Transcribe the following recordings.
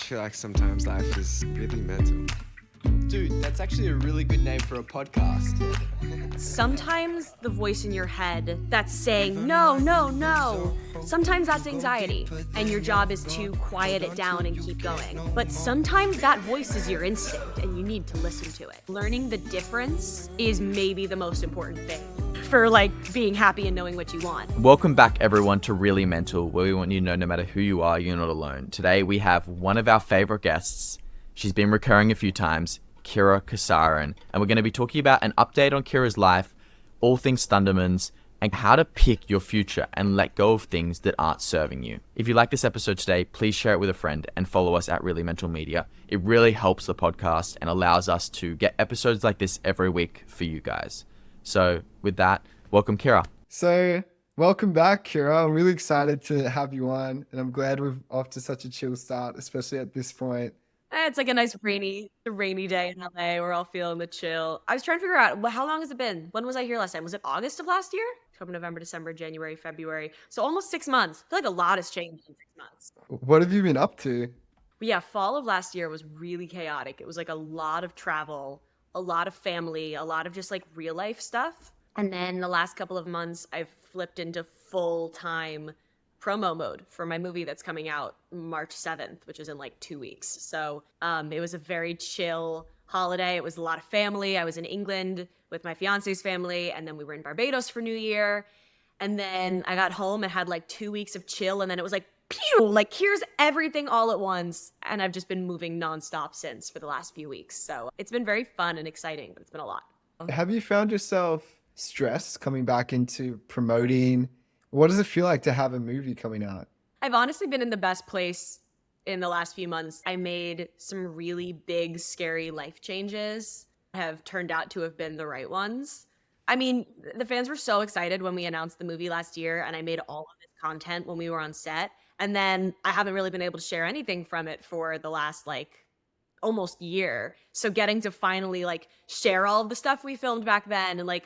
feel like sometimes life is really mental. Dude, that's actually a really good name for a podcast. Sometimes the voice in your head that's saying, no, no, no, sometimes that's anxiety, and your job is to quiet it down and keep going. But sometimes that voice is your instinct, and you need to listen to it. Learning the difference is maybe the most important thing for being happy and knowing what you want. Welcome back everyone to Really Mental, where we want you to know no matter who you are, you're not alone. Today we have one of our favorite guests. She's been recurring a few times, Kira Kosarin, and we're going to be talking about an update on Kira's life, all things Thundermans, and how to pick your future and let go of things that aren't serving you. If you like this episode today, please share it with a friend and follow us at Really Mental Media. It really helps the podcast and allows us to get episodes like this every week for you guys. So with that, welcome Kira. So welcome back, Kira. I'm really excited to have you on, and I'm glad we're off to such a chill start, especially at this point. It's like a nice rainy day in LA. We're all feeling the chill. I was trying to figure out, how long has it been? When was I here last time? Was it August of last year? October, November, December, January, February. So almost 6 months. I feel like a lot has changed in 6 months. What have you been up to? But yeah, fall of last year was really chaotic. It was like a lot of travel, a lot of family, a lot of just like real life stuff. And then the last couple of months, I've flipped into full-time promo mode for my movie that's coming out March 7th, which is in like 2 weeks. So it was a very chill holiday. It was a lot of family. I was in England with my fiance's family, and then we were in Barbados for New Year. And then I got home and had like 2 weeks of chill, and then it was like, pew, like here's everything all at once. And I've just been moving nonstop since for the last few weeks. So it's been very fun and exciting, but it's been a lot. Have you found yourself stressed coming back into promoting? What does it feel like to have a movie coming out? I've honestly been in the best place in the last few months. I made some really big, scary life changes have turned out to have been the right ones. I mean, the fans were so excited when we announced the movie last year, and I made all of this content when we were on set. And then I haven't really been able to share anything from it for the last almost year. So getting to finally share all of the stuff we filmed back then and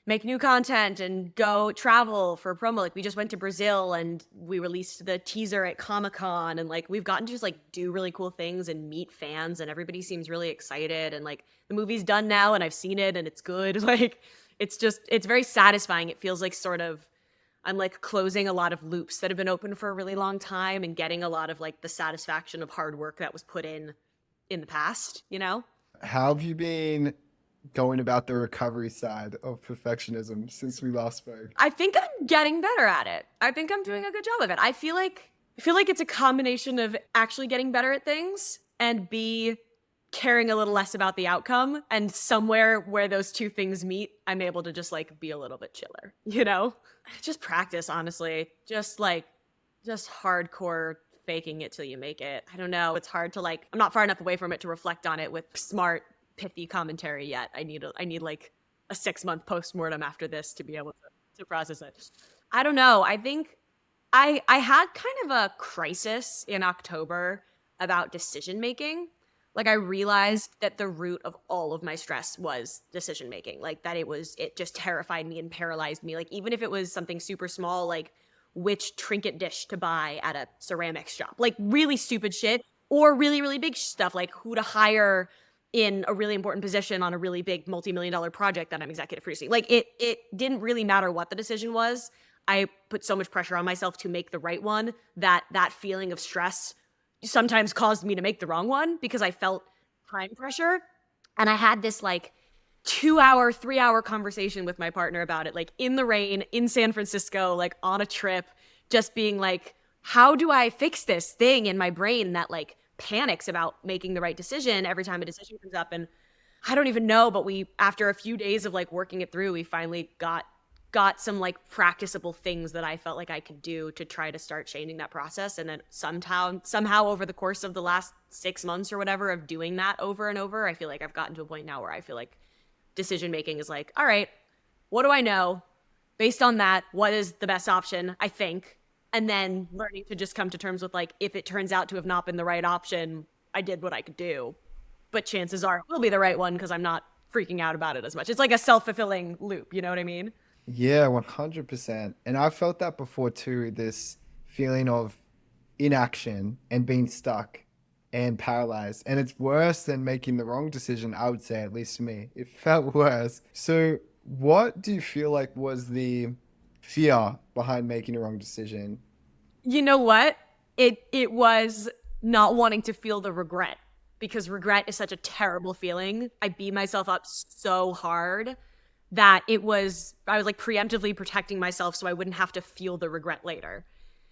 make new content and go travel for promo. We just went to Brazil and we released the teaser at Comic-Con, and we've gotten to just do really cool things and meet fans, and everybody seems really excited, and the movie's done now and I've seen it and it's good. It's very satisfying. It feels like sort of I'm closing a lot of loops that have been open for a really long time and getting a lot of the satisfaction of hard work that was put in the past, you know? How have you been going about the recovery side of perfectionism since we last spoke? I think I'm getting better at it. I think I'm doing a good job of it. I feel like it's a combination of actually getting better at things and B, caring a little less about the outcome. And somewhere where those two things meet, I'm able to just be a little bit chiller, you know? Just practice, honestly. Just hardcore faking it till you make it. I don't know. It's hard to I'm not far enough away from it to reflect on it with smart, pithy commentary yet. I need a 6-month postmortem after this to be able to process it. I don't know. I think I had kind of a crisis in October about decision making. I realized that the root of all of my stress was decision making. It just terrified me and paralyzed me. Even if it was something super small, which trinket dish to buy at a ceramics shop, really stupid shit, or really, really big stuff, who to hire in a really important position on a really big multi-million-dollar project that I'm executive producing. It didn't really matter what the decision was. I put so much pressure on myself to make the right one that feeling of stress sometimes caused me to make the wrong one because I felt time pressure. And I had this 2-hour, 3-hour conversation with my partner about it, in the rain, in San Francisco, on a trip, just being how do I fix this thing in my brain that panics about making the right decision every time a decision comes up? And I don't even know, but after a few days of working it through, we finally got some practicable things that I felt I could do to try to start changing that process. And then somehow over the course of the last 6 months or whatever of doing that over and over, I feel I've gotten to a point now where I feel decision making is all right, what do I know? Based on that, what is the best option, I think? And then learning to just come to terms with if it turns out to have not been the right option, I did what I could do. But chances are it will be the right one because I'm not freaking out about it as much. It's a self-fulfilling loop, you know what I mean? Yeah, 100%. And I felt that before too, this feeling of inaction and being stuck and paralyzed. And it's worse than making the wrong decision, I would say, at least to me. It felt worse. So, what do you feel like was the fear behind making a wrong decision? You know what? It was not wanting to feel the regret, because regret is such a terrible feeling. I beat myself up so hard that I was like preemptively protecting myself so I wouldn't have to feel the regret later.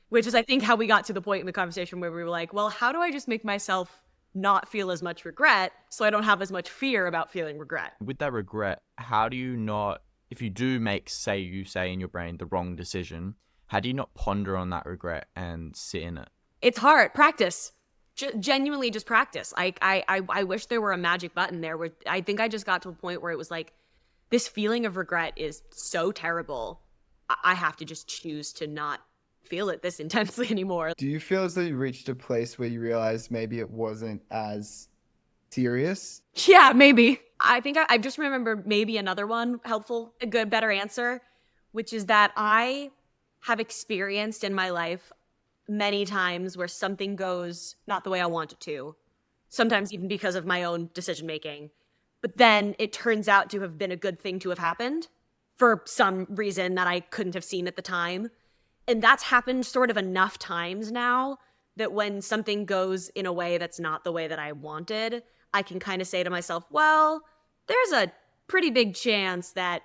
Which is, I think, how we got to the point in the conversation where we were like, well, how do I just make myself not feel as much regret so I don't have as much fear about feeling regret? With that regret, how do you not, if you do make, say in your brain, the wrong decision, how do you not ponder on that regret and sit in it? It's hard. Practice. Genuinely just practice. I wish there were a magic button there where I think I just got to a point where it was like, this feeling of regret is so terrible. I have to just choose to not feel it this intensely anymore. Do you feel as though you reached a place where you realized maybe it wasn't as serious? Yeah, maybe. I think I just remember maybe another one helpful, a good, better answer, which is that I have experienced in my life many times where something goes not the way I want it to, sometimes even because of my own decision making. But then it turns out to have been a good thing to have happened for some reason that I couldn't have seen at the time. And that's happened sort of enough times now that when something goes in a way that's not the way that I wanted, I can kind of say to myself, well, there's a pretty big chance that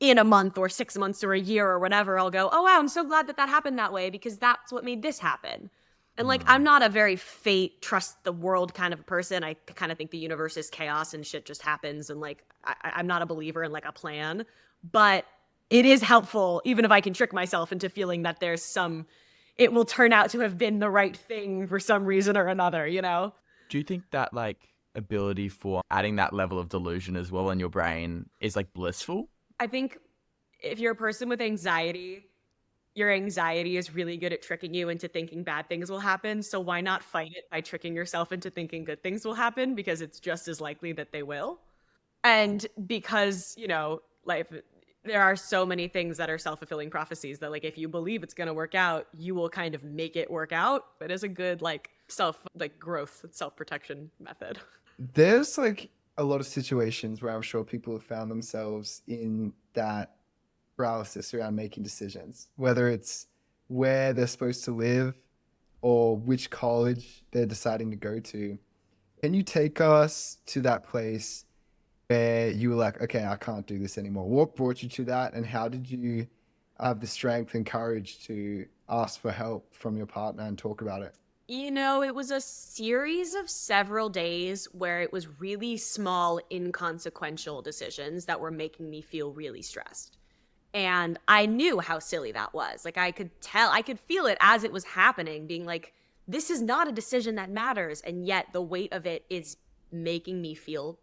in a month or 6 months or a year or whatever, I'll go, oh, wow, I'm so glad that that happened that way because that's what made this happen. And like, I'm not a very fate, trust the world kind of a person. I kind of think the universe is chaos and shit just happens. And like, I'm not a believer in like a plan, but it is helpful, even if I can trick myself into feeling that it will turn out to have been the right thing for some reason or another, you know? Do you think that like ability for adding that level of delusion as well in your brain is like blissful? I think if you're a person with anxiety, your anxiety is really good at tricking you into thinking bad things will happen. So why not fight it by tricking yourself into thinking good things will happen? Because it's just as likely that they will. And because, life, there are so many things that are self-fulfilling prophecies that like, if you believe it's going to work out, you will kind of make it work out. It is a good growth, self-protection method. There's like a lot of situations where I'm sure people have found themselves in that paralysis around making decisions, whether it's where they're supposed to live or which college they're deciding to go to. Can you take us to that place where you were like, okay, I can't do this anymore? What brought you to that, and how did you have the strength and courage to ask for help from your partner and talk about it? It was a series of several days where it was really small, inconsequential decisions that were making me feel really stressed. And I knew how silly that was. Like, I could feel it as it was happening, being like, this is not a decision that matters. And yet the weight of it is making me feel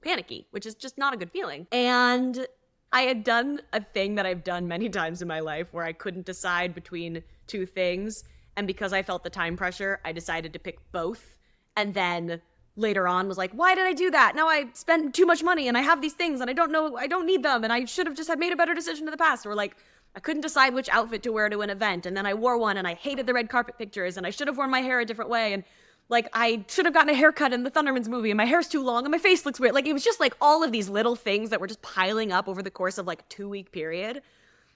panicky, which is just not a good feeling. And I had done a thing that I've done many times in my life where I couldn't decide between two things. And because I felt the time pressure, I decided to pick both. And then later on was like, why did I do that? Now I spent too much money and I have these things and I don't need them. And I should have just had made a better decision in the past. Or like, I couldn't decide which outfit to wear to an event. And then I wore one and I hated the red carpet pictures and I should have worn my hair a different way. And like, I should have gotten a haircut in the Thundermans movie and my hair's too long and my face looks weird. Like, it was just like all of these little things that were just piling up over the course of like a 2-week period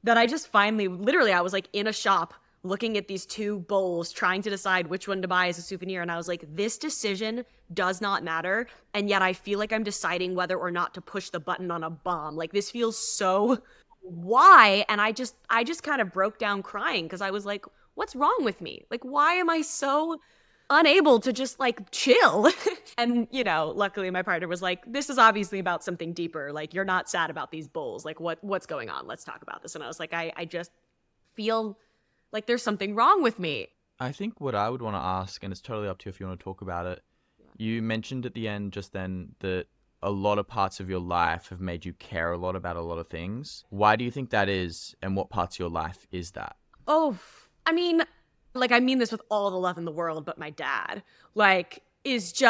that I just finally, literally, I was like in a shop looking at these two bowls, trying to decide which one to buy as a souvenir. And I was like, this decision does not matter. And yet I feel like I'm deciding whether or not to push the button on a bomb. Like, this feels so, why? And I just kind of broke down crying because I was like, what's wrong with me? Like, why am I so unable to just like chill? And, luckily my partner was like, this is obviously about something deeper. Like, you're not sad about these bowls. Like, what's going on? Let's talk about this. And I was like, I just feel like there's something wrong with me. I think what I would want to ask, and it's totally up to you if you want to talk about it, you mentioned at the end just then that a lot of parts of your life have made you care a lot about a lot of things. Why do you think that is, and what parts of your life is that? Oh, I mean this with all the love in the world, but my dad, he's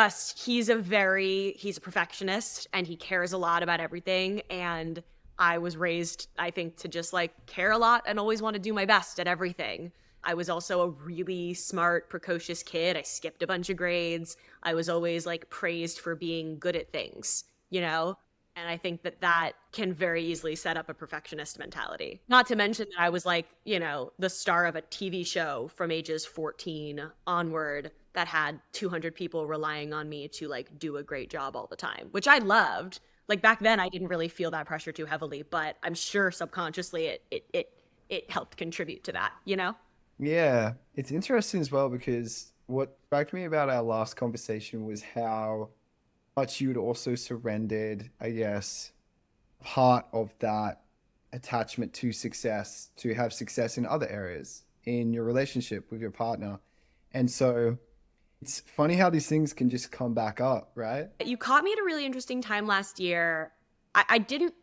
a perfectionist and he cares a lot about everything. And I was raised, I think, to just care a lot and always want to do my best at everything. I was also a really smart, precocious kid. I skipped a bunch of grades. I was always like praised for being good at things, you know? And I think that that can very easily set up a perfectionist mentality. Not to mention that I was like, you know, the star of a TV show from ages 14 onward that had 200 people relying on me to like do a great job all the time, which I loved. Like back then I didn't really feel that pressure too heavily, but I'm sure subconsciously it helped contribute to that, you know? Yeah, it's interesting as well because what struck me about our last conversation was how much you'd also surrendered, I guess, part of that attachment to success, to have success in other areas in your relationship with your partner. And so it's funny how these things can just come back up, right? You caught me at a really interesting time last year. I didn't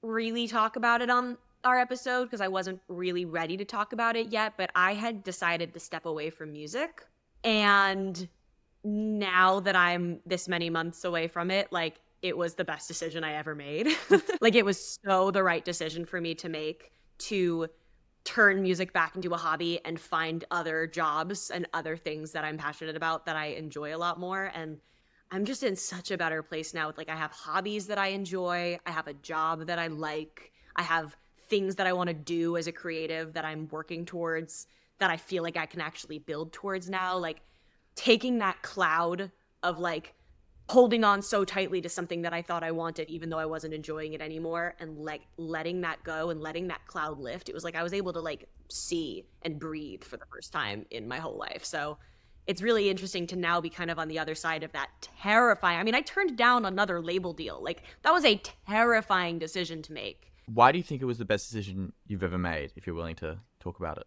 really talk about it on our episode because I wasn't really ready to talk about it yet, but I had decided to step away from music. And now that I'm this many months away from it, like it was the best decision I ever made. Like it was so the right decision for me to make to turn music back into a hobby and find other jobs and other things that I'm passionate about that I enjoy a lot more. And I'm just in such a better place now with like I have hobbies that I enjoy, I have a job that I like, I have things that I want to do as a creative that I'm working towards that I feel like I can actually build towards now. Like taking that cloud of like holding on so tightly to something that I thought I wanted, even though I wasn't enjoying it anymore, and like letting that go and letting that cloud lift. It was like I was able to like see and breathe for the first time in my whole life. So it's really interesting to now be kind of on the other side of that terrifying. I mean, I turned down another label deal. Like that was a terrifying decision to make. Why do you think it was the best decision you've ever made, if you're willing to talk about it?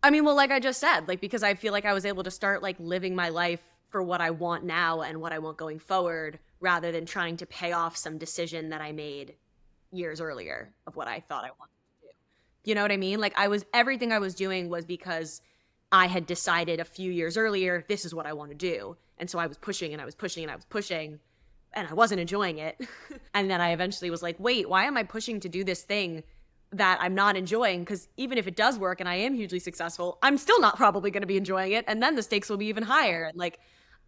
I mean, well, like I just said, like because I feel like I was able to start like living my life for what I want now and what I want going forward rather than trying to pay off some decision that I made years earlier of what I thought I wanted to do. You know what I mean? Like everything I was doing was because I had decided a few years earlier, this is what I want to do. And so I was pushing and I was pushing and I was pushing and I wasn't enjoying it. And then I eventually was like, wait, why am I pushing to do this thing that I'm not enjoying? Because even if it does work and I am hugely successful, I'm still not probably going to be enjoying it. And then the stakes will be even higher. And like,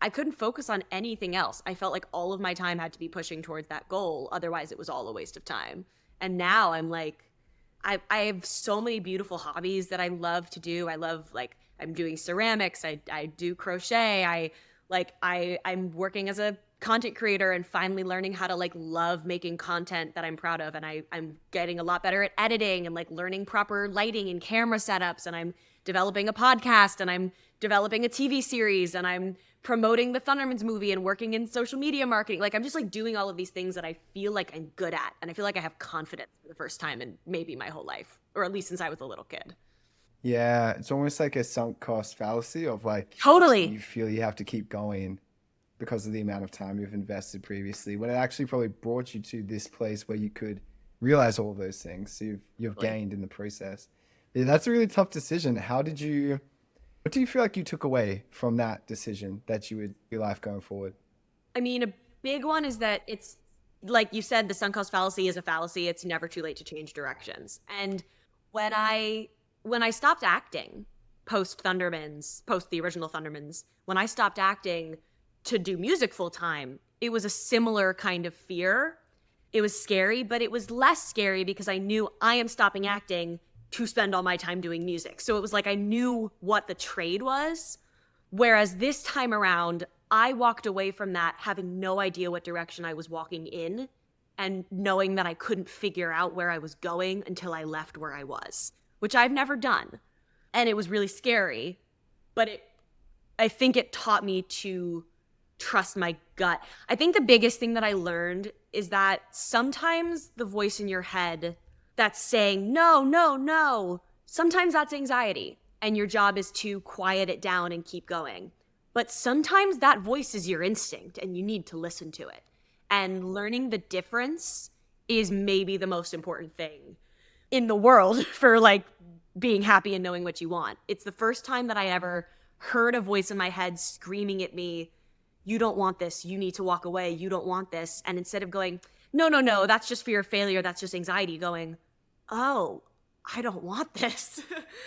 I couldn't focus on anything else. I felt like all of my time had to be pushing towards that goal. Otherwise, it was all a waste of time. And now I'm like, I have so many beautiful hobbies that I love to do. I love like, I'm doing ceramics. I do crochet. I'm working as a content creator and finally learning how to like love making content that I'm proud of. And I'm getting a lot better at editing and like learning proper lighting and camera setups. And I'm developing a podcast and I'm developing a TV series and I'm promoting the Thundermans movie and working in social media marketing. Like I'm just like doing all of these things that I feel like I'm good at. And I feel like I have confidence for the first time in maybe my whole life, or at least since I was a little kid. Yeah, it's almost like a sunk cost fallacy of like Totally. you feel you have to keep going because of the amount of time you've invested previously, when it actually probably brought you to this place where you could realize all those things. So you've gained in the process. Yeah, that's a really tough decision. What do you feel like you took away from that decision that you would your life going forward? I mean, a big one is that it's like you said, the sunk cost fallacy is a fallacy. It's never too late to change directions. And when I stopped acting post Thundermans, post the original Thundermans, when I stopped acting to do music full time, it was a similar kind of fear. It was scary, but it was less scary because I knew I am stopping acting to spend all my time doing music. So it was like I knew what the trade was. Whereas this time around, I walked away from that having no idea what direction I was walking in and knowing that I couldn't figure out where I was going until I left where I was, which I've never done. And it was really scary, but I think it taught me to trust my gut. I think the biggest thing that I learned is that sometimes the voice in your head that's saying, no, no, no, sometimes that's anxiety. And your job is to quiet it down and keep going. But sometimes that voice is your instinct and you need to listen to it. And learning the difference is maybe the most important thing in the world for like being happy and knowing what you want. It's the first time that I ever heard a voice in my head screaming at me, you don't want this, you need to walk away, you don't want this. And instead of going, no, no, no, that's just fear of failure, that's just anxiety, going, oh, I don't want this.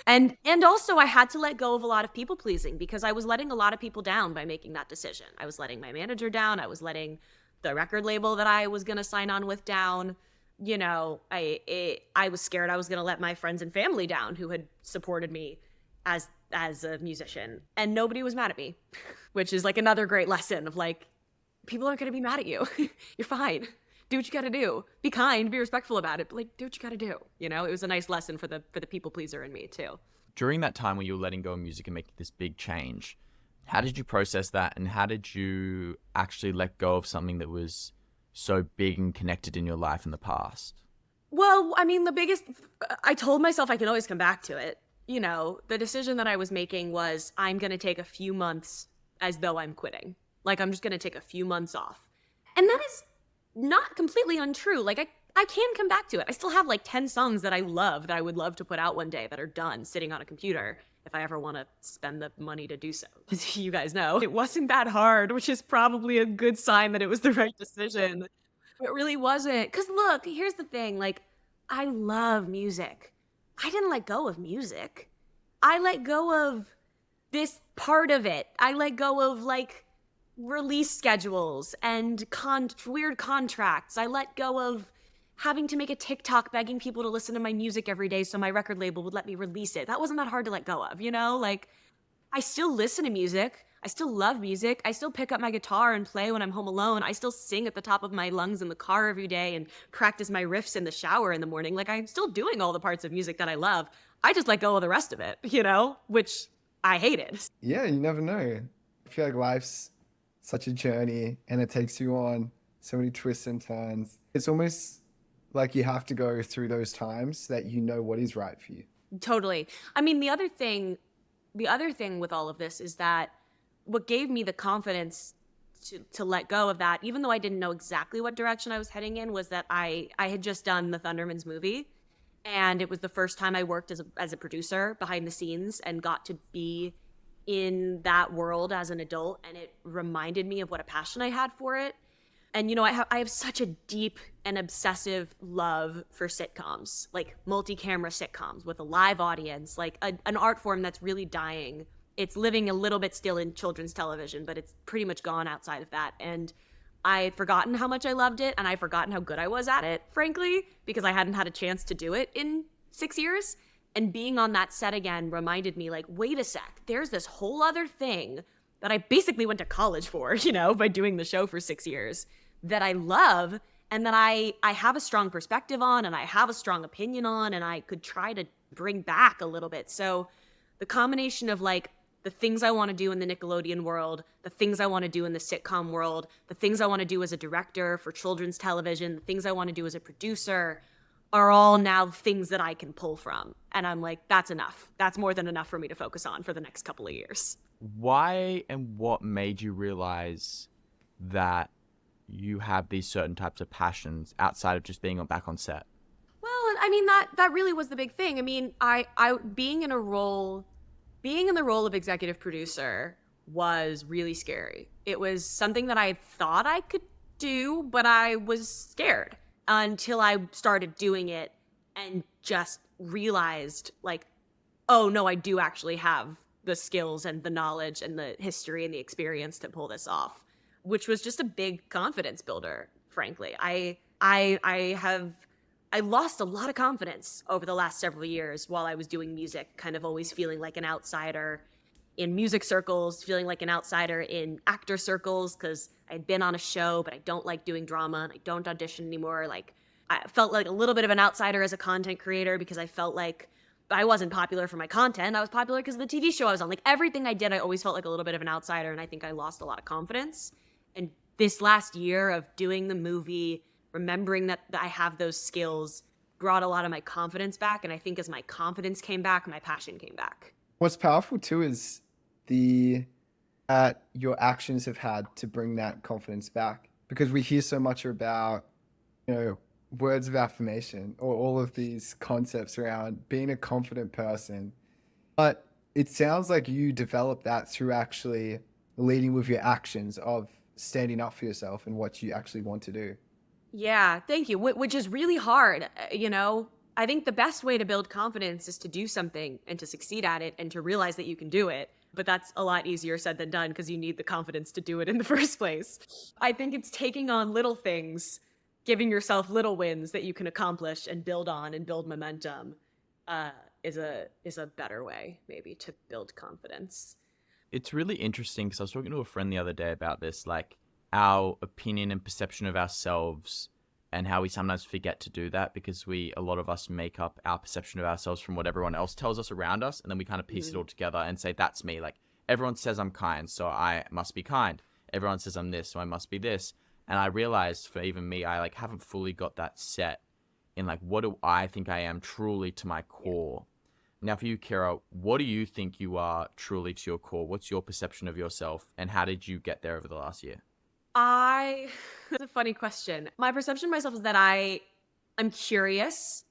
And also I had to let go of a lot of people pleasing because I was letting a lot of people down by making that decision. I was letting my manager down. I was letting the record label that I was going to sign on with down. You know, I was scared I was going to let my friends and family down who had supported me as a musician, and nobody was mad at me, which is like another great lesson of like, people aren't going to be mad at you. You're fine. Do what you got to do. Be kind, be respectful about it, but like, do what you got to do. You know, it was a nice lesson for the people pleaser in me too. During that time when you were letting go of music and making this big change, how did you process that, and how did you actually let go of something that was so big and connected in your life in the past? Well, I mean, I told myself I can always come back to it. You know, the decision that I was making was I'm going to take a few months as though I'm quitting. Like, I'm just going to take a few months off. And that is not completely untrue. Like, I can come back to it. I still have like 10 songs that I love that I would love to put out one day that are done sitting on a computer if I ever want to spend the money to do so. As you guys know, it wasn't that hard, which is probably a good sign that it was the right decision. It really wasn't. Because look, here's the thing. Like, I love music. I didn't let go of music. I let go of this part of it. I let go of like release schedules and weird contracts. I let go of having to make a TikTok begging people to listen to my music every day so my record label would let me release it. That wasn't that hard to let go of, you know? Like, I still listen to music. I still love music. I still pick up my guitar and play when I'm home alone. I still sing at the top of my lungs in the car every day and practice my riffs in the shower in the morning. Like, I'm still doing all the parts of music that I love. I just let go of the rest of it, you know? Which I hated. Yeah, you never know. I feel like life's such a journey and it takes you on so many twists and turns. It's almost like you have to go through those times that you know what is right for you. Totally. I mean, the other thing with all of this is that what gave me the confidence to let go of that, even though I didn't know exactly what direction I was heading in, was that I had just done the Thundermans movie. And it was the first time I worked as a producer behind the scenes and got to be in that world as an adult. And it reminded me of what a passion I had for it. And, you know, I have such a deep and obsessive love for sitcoms, like multi-camera sitcoms with a live audience, like an art form that's really dying. It's living a little bit still in children's television, but it's pretty much gone outside of that. And I'd forgotten how much I loved it, and I'd forgotten how good I was at it, frankly, because I hadn't had a chance to do it in 6 years. And being on that set again reminded me, like, wait a sec, there's this whole other thing that I basically went to college for, you know, by doing the show for 6 years, that I love and that I have a strong perspective on and I have a strong opinion on and I could try to bring back a little bit. So the combination of like the things I want to do in the Nickelodeon world, the things I want to do in the sitcom world, the things I want to do as a director for children's television, the things I want to do as a producer are all now things that I can pull from. And I'm like, that's enough. That's more than enough for me to focus on for the next couple of years. Why and what made you realize that you have these certain types of passions outside of just being back on set? Well, I mean, that really was the big thing. I mean, I being in the role of executive producer was really scary. It was something that I thought I could do, but I was scared until I started doing it and just realized like, oh no, I do actually have the skills and the knowledge and the history and the experience to pull this off, which was just a big confidence builder, frankly. I lost a lot of confidence over the last several years while I was doing music, kind of always feeling like an outsider in music circles, feeling like an outsider in actor circles, because I'd been on a show, but I don't like doing drama and I don't audition anymore. Like, I felt like a little bit of an outsider as a content creator because I felt like I wasn't popular for my content. I was popular because of the TV show I was on. Like, everything I did, I always felt like a little bit of an outsider, and I think I lost a lot of confidence. And this last year of doing the movie, remembering that I have those skills, brought a lot of my confidence back. And I think as my confidence came back, my passion came back. What's powerful too is your actions have had to bring that confidence back, because we hear so much about, you know, words of affirmation or all of these concepts around being a confident person. But it sounds like you developed that through actually leading with your actions of standing up for yourself and what you actually want to do. Yeah, thank you. Which is really hard. You know, I think the best way to build confidence is to do something and to succeed at it and to realize that you can do it. But that's a lot easier said than done because you need the confidence to do it in the first place. I think it's taking on little things, giving yourself little wins that you can accomplish and build on and build momentum is a better way maybe to build confidence. It's really interesting because I was talking to a friend the other day about this, like our opinion and perception of ourselves and how we sometimes forget to do that because a lot of us make up our perception of ourselves from what everyone else tells us around us. And then we kind of piece it all together and say, that's me. Like everyone says I'm kind, so I must be kind. Everyone says I'm this, so I must be this. And I realized for even me, I like haven't fully got that set in like, what do I think I am truly to my core? Now for you, Kira, what do you think you are truly to your core? What's your perception of yourself and how did you get there over the last year? That's a funny question. My perception of myself is that I'm curious.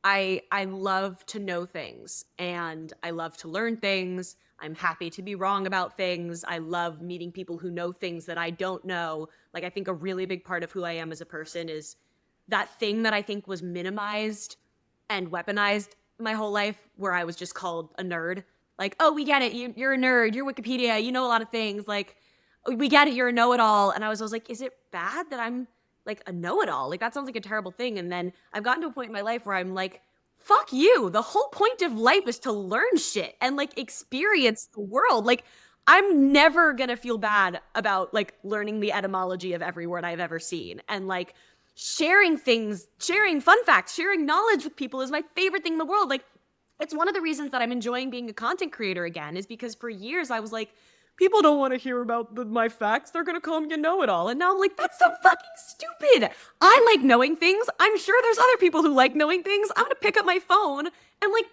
I love to know things and I love to learn things. I'm happy to be wrong about things. I love meeting people who know things that I don't know. Like I think a really big part of who I am as a person is that thing that I think was minimized and weaponized my whole life where I was just called a nerd. Like, oh, we get it. You're a nerd. You're Wikipedia. You know a lot of things. Like, we get it. You're a know-it-all. And I was like, is it bad that I'm like a know-it-all? Like, that sounds like a terrible thing. And then I've gotten to a point in my life where I'm like, fuck you. The whole point of life is to learn shit and like experience the world. Like, I'm never gonna feel bad about like learning the etymology of every word I've ever seen. And like sharing things, sharing fun facts, sharing knowledge with people is my favorite thing in the world. Like, it's one of the reasons that I'm enjoying being a content creator again, is because for years I was like, people don't want to hear about my facts. They're going to call me a know-it-all. And now I'm like, that's so fucking stupid. I like knowing things. I'm sure there's other people who like knowing things. I'm going to pick up my phone and like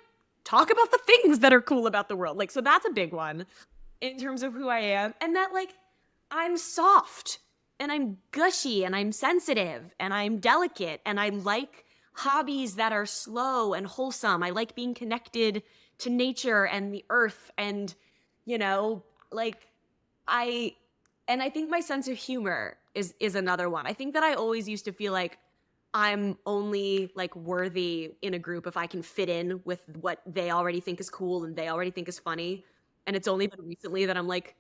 talk about the things that are cool about the world. Like, so that's a big one in terms of who I am. And that like, I'm soft and I'm gushy and I'm sensitive and I'm delicate and I like hobbies that are slow and wholesome. I like being connected to nature and the earth and, you know, like I think my sense of humor is another one. I think that I always used to feel like I'm only like worthy in a group if I can fit in with what they already think is cool and they already think is funny. And it's only been recently that I'm like,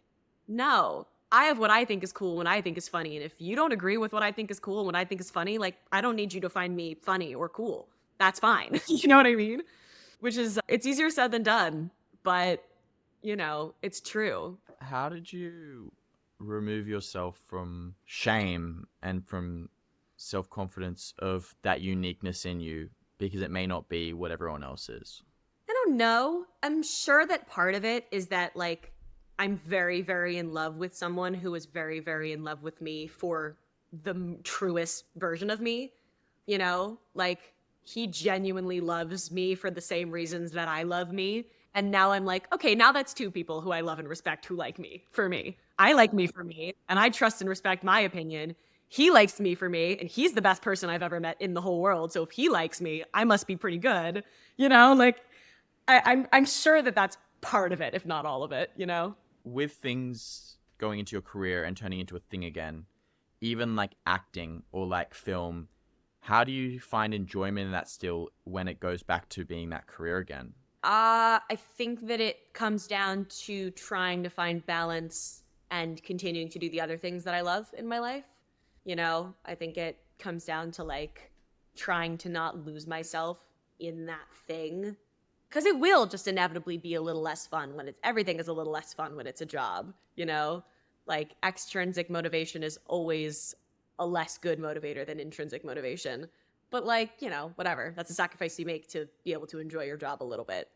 no, I have what I think is cool when I think is funny. And if you don't agree with what I think is cool and what I think is funny, like I don't need you to find me funny or cool. That's fine. You know what I mean? Which is, it's easier said than done, but you know, it's true. How did you remove yourself from shame and from self-confidence of that uniqueness in you because it may not be what everyone else is? I don't know. I'm sure that part of it is that like I'm very, very in love with someone who is very, very in love with me for the truest version of me. You know, like he genuinely loves me for the same reasons that I love me. And now I'm like, okay, now that's two people who I love and respect who like me for me. I like me for me, and I trust and respect my opinion. He likes me for me, and he's the best person I've ever met in the whole world. So if he likes me, I must be pretty good. You know, like I'm sure that that's part of it, if not all of it. You know, with things going into your career and turning into a thing again, even like acting or like film, how do you find enjoyment in that still when it goes back to being that career again? I think that it comes down to trying to find balance and continuing to do the other things that I love in my life. You know, I think it comes down to like trying to not lose myself in that thing. Because it will just inevitably be a little less fun when everything is a little less fun when it's a job, you know? Like extrinsic motivation is always a less good motivator than intrinsic motivation. But like, you know, whatever. That's a sacrifice you make to be able to enjoy your job a little bit.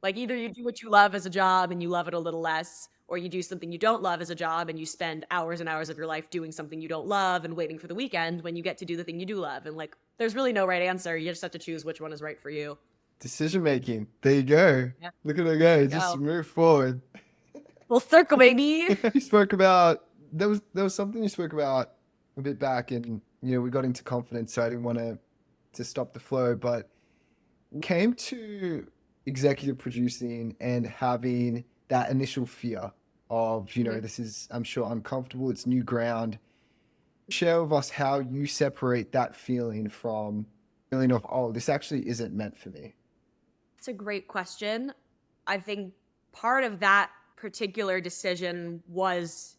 Like either you do what you love as a job and you love it a little less, or you do something you don't love as a job and you spend hours and hours of your life doing something you don't love and waiting for the weekend when you get to do the thing you do love. And like, there's really no right answer. You just have to choose which one is right for you. Decision making. There you go. Yeah. Look at it go. Just move forward. Full circle, baby. You spoke about there was something you spoke about a bit back, and you know we got into confidence, so I didn't want to stop the flow, but came to executive producing and having that initial fear of, you know, this is, I'm sure, uncomfortable. It's new ground. Share with us how you separate that feeling from feeling of, oh, this actually isn't meant for me? It's a great question. I think part of that particular decision was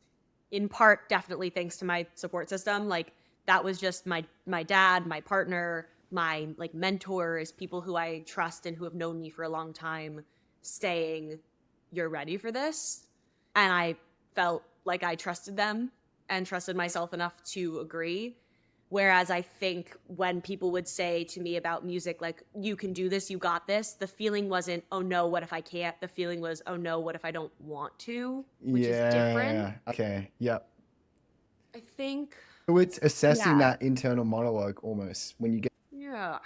in part definitely thanks to my support system. Like that was just my dad, my partner, my like mentors, people who I trust and who have known me for a long time saying, "You're ready for this." And I felt like I trusted them and trusted myself enough to agree. Whereas I think when people would say to me about music, like, you can do this, you got this, the feeling wasn't, oh no, what if I can't? The feeling was, oh no, what if I don't want to? Which is different. Yeah. Okay. Yep. I think, So it's assessing yeah. that internal monologue almost when you get. Yeah.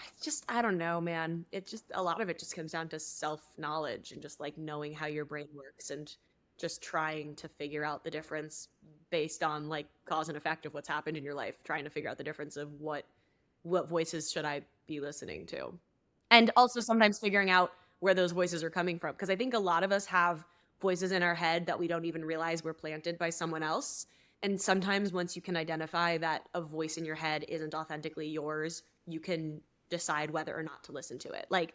I don't know, man. It just, a lot of it just comes down to self knowledge and just like knowing how your brain works and just trying to figure out the difference based on like cause and effect of what's happened in your life, trying to figure out the difference of what voices should I be listening to. And also sometimes figuring out where those voices are coming from. Because I think a lot of us have voices in our head that we don't even realize were planted by someone else. And sometimes once you can identify that a voice in your head isn't authentically yours, you can decide whether or not to listen to it. Like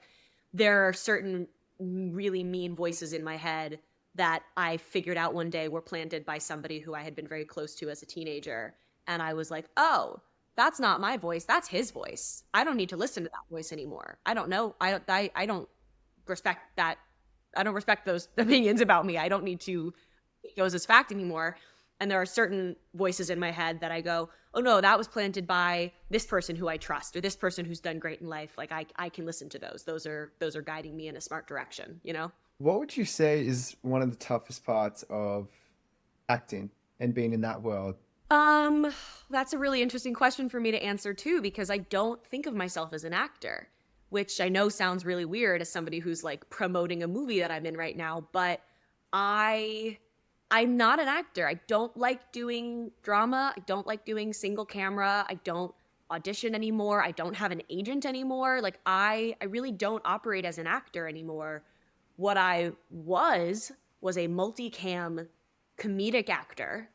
there are certain really mean voices in my head that I figured out one day were planted by somebody who I had been very close to as a teenager. And I was like, oh, that's not my voice. That's his voice. I don't need to listen to that voice anymore. I don't know. I don't respect that. I don't respect those opinions about me. I don't need to take those as fact anymore. And there are certain voices in my head that I go, oh no, that was planted by this person who I trust or this person who's done great in life. Like I can listen to those. Those are guiding me in a smart direction, you know? What would you say is one of the toughest parts of acting and being in that world? Um, that's a really interesting question for me to answer too, because I don't think of myself as an actor, which I know sounds really weird as somebody who's like promoting a movie that I'm in right now, but I I'm not an actor. I don't like doing drama. I don't like doing single camera. I don't audition anymore. I don't have an agent anymore. Like I really don't operate as an actor anymore. What I was a multicam comedic actor,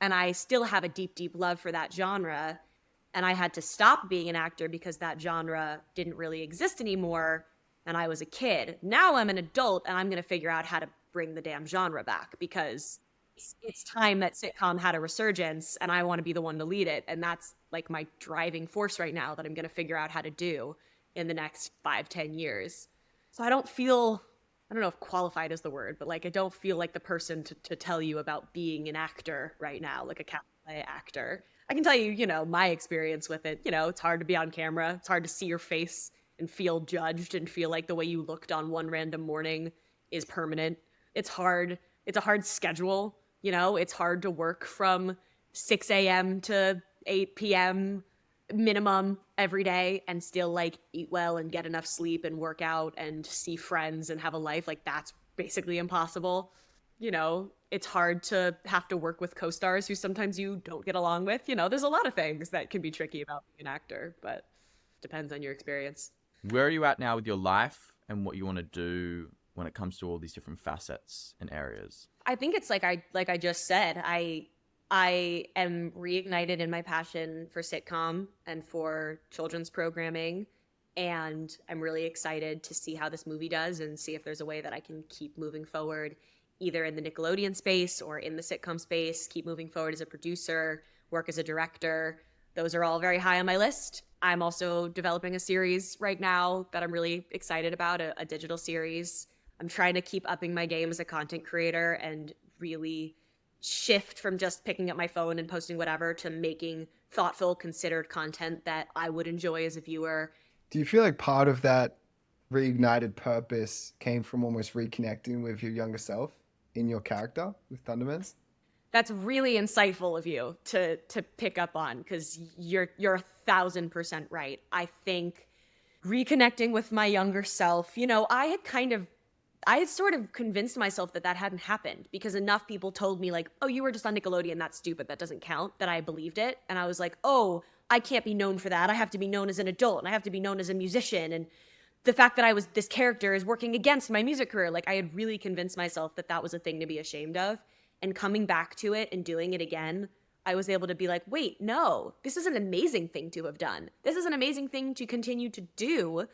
and I still have a deep, deep love for that genre. And I had to stop being an actor because that genre didn't really exist anymore. And I was a kid. Now I'm an adult and I'm going to figure out how to bring the damn genre back because it's time that sitcom had a resurgence and I want to be the one to lead it. And that's like my driving force right now that I'm going to figure out how to do in the next 5, 10 years. So I don't know if qualified is the word, but like I don't feel like the person to tell you about being an actor right now, like a capital A actor. I can tell you, my experience with it. It's hard to be on camera. It's hard to see your face and feel judged and feel like the way you looked on one random morning is permanent. It's hard. It's a hard schedule. It's hard to work from 6 a.m. to 8 p.m. minimum every day and still like eat well and get enough sleep and work out and see friends and have a life. Like that's basically impossible. It's hard to have to work with co-stars who sometimes you don't get along with. There's a lot of things that can be tricky about being an actor, but depends on your experience. Where are you at now with your life and what you want to do when it comes to all these different facets and areas? I think it's like I just said, I am reignited in my passion for sitcom and for children's programming. And I'm really excited to see how this movie does and see if there's a way that I can keep moving forward, either in the Nickelodeon space or in the sitcom space, keep moving forward as a producer, work as a director. Those are all very high on my list. I'm also developing a series right now that I'm really excited about, a digital series. I'm trying to keep upping my game as a content creator and really shift from just picking up my phone and posting whatever to making thoughtful, considered content that I would enjoy as a viewer. Do you feel like part of that reignited purpose came from almost reconnecting with your younger self in your character with Thundermans? That's really insightful of you to pick up on because you're 1,000% right. I think reconnecting with my younger self, I had sort of convinced myself that hadn't happened because enough people told me like, oh, you were just on Nickelodeon, that's stupid, that doesn't count, that I believed it. And I was like, oh, I can't be known for that. I have to be known as an adult and I have to be known as a musician. And the fact that I was this character is working against my music career. Like I had really convinced myself that was a thing to be ashamed of. And coming back to it and doing it again I was able to be like, wait, no, this is an amazing thing to have done. This is an amazing thing to continue to do.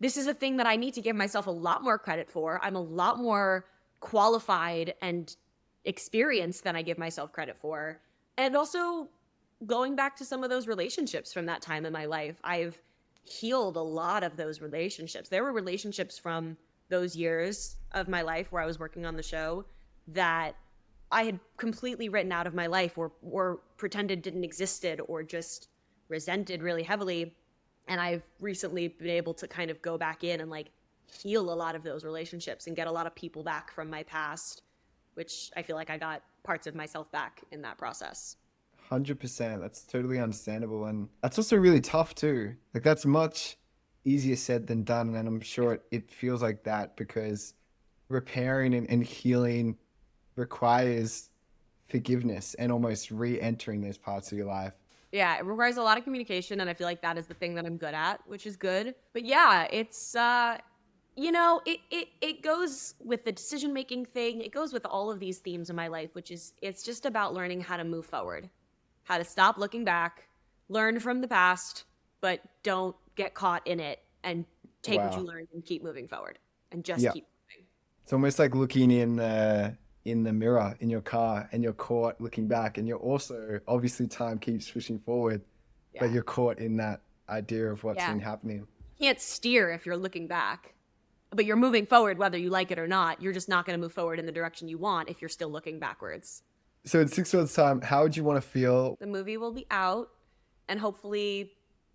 This is a thing that I need to give myself a lot more credit for. I'm a lot more qualified and experienced than I give myself credit for. And also going back to some of those relationships from that time in my life, I've healed a lot of those relationships. There were relationships from those years of my life where I was working on the show that I had completely written out of my life or pretended didn't existed or just resented really heavily. And I've recently been able to kind of go back in and like heal a lot of those relationships and get a lot of people back from my past, which I feel like I got parts of myself back in that process. 100%. That's totally understandable. And that's also really tough too. Like that's much easier said than done. And I'm sure it feels like that because repairing and healing requires forgiveness and almost re-entering those parts of your life. Yeah, it requires a lot of communication, and I feel like that is the thing that I'm good at, which is good. But yeah, it's it goes with the decision-making thing. It goes with all of these themes in my life, which is it's just about learning how to move forward, how to stop looking back, learn from the past, but don't get caught in it and take what you learned and keep moving forward and just keep moving. It's almost like looking in the mirror in your car and you're caught looking back, and you're also obviously time keeps pushing forward, but you're caught in that idea of what's been happening. You can't steer if you're looking back, but you're moving forward whether you like it or not. You're just not going to move forward in the direction you want if you're still looking backwards. So in 6 months' time, how would you want to feel? The movie will be out, and hopefully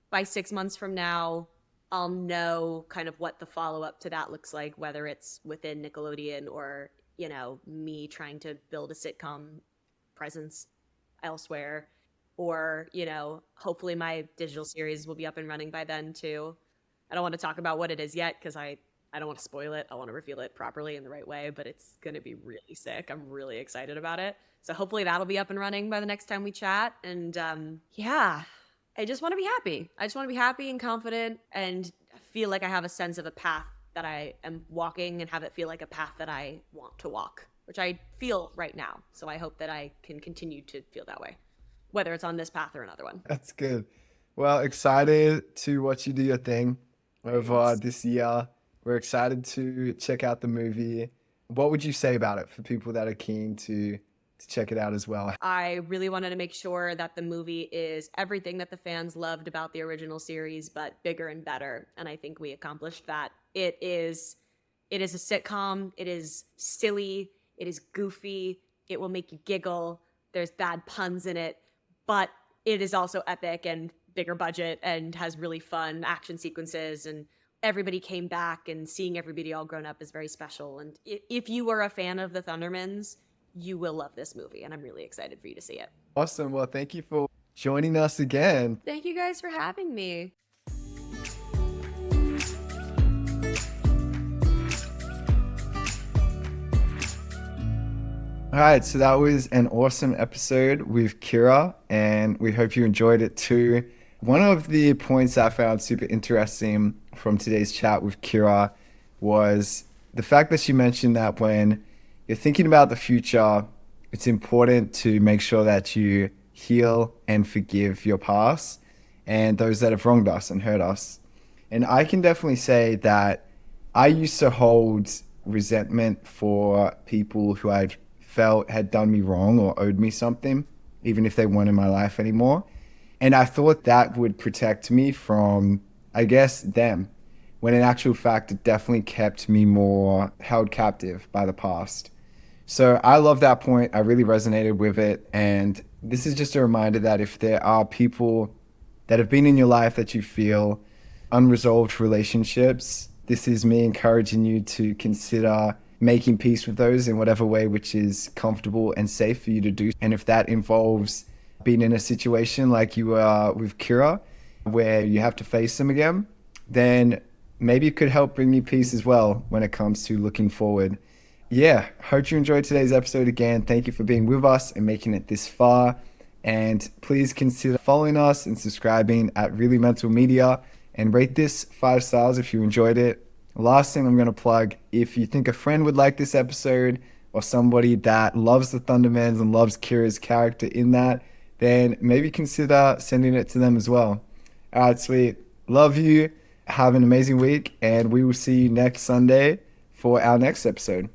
by 6 months from now, I'll know kind of what the follow-up to that looks like, whether it's within Nickelodeon or, you know, me trying to build a sitcom presence elsewhere, or, you know, hopefully my digital series will be up and running by then too. I don't want to talk about what it is yet because I don't want to spoil it. I want to reveal it properly in the right way, but it's going to be really sick. I'm really excited about it. So hopefully that'll be up and running by the next time we chat. And yeah, I just want to be happy. I just want to be happy and confident and feel like I have a sense of a path that I am walking and have it feel like a path that I want to walk, which I feel right now. So I hope that I can continue to feel that way, whether it's on this path or another one. That's good. Well, excited to watch you do your thing over this year. We're excited to check out the movie. What would you say about it for people that are keen to check it out as well? I really wanted to make sure that the movie is everything that the fans loved about the original series, but bigger and better. And I think we accomplished that. It is a sitcom. It is silly. It is goofy. It will make you giggle. There's bad puns in it, but it is also epic and bigger budget and has really fun action sequences, and everybody came back, and seeing everybody all grown up is very special. And if you were a fan of the Thundermans, you will love this movie, and I'm really excited for you to see it. Awesome. Well, thank you for joining us again. Thank you guys for having me. All right, so that was an awesome episode with Kira, and we hope you enjoyed it too. One of the points I found super interesting from today's chat with Kira was the fact that she mentioned that when you're thinking about the future, it's important to make sure that you heal and forgive your past and those that have wronged us and hurt us. And I can definitely say that I used to hold resentment for people who I felt had done me wrong or owed me something, even if they weren't in my life anymore. And I thought that would protect me from, I guess, them, when in actual fact, it definitely kept me more held captive by the past. So I love that point. I really resonated with it. And this is just a reminder that if there are people that have been in your life that you feel unresolved relationships, this is me encouraging you to consider making peace with those in whatever way which is comfortable and safe for you to do. And if that involves being in a situation like you are with Kira, where you have to face them again, then maybe it could help bring you peace as well when it comes to looking forward. Yeah, hope you enjoyed today's episode again. Thank you for being with us and making it this far. And please consider following us and subscribing at Really Mental Media, and rate this 5 stars if you enjoyed it. Last thing I'm going to plug, if you think a friend would like this episode or somebody that loves the Thundermans and loves Kira's character in that, then maybe consider sending it to them as well. All right, sweet. Love you. Have an amazing week, and we will see you next Sunday for our next episode.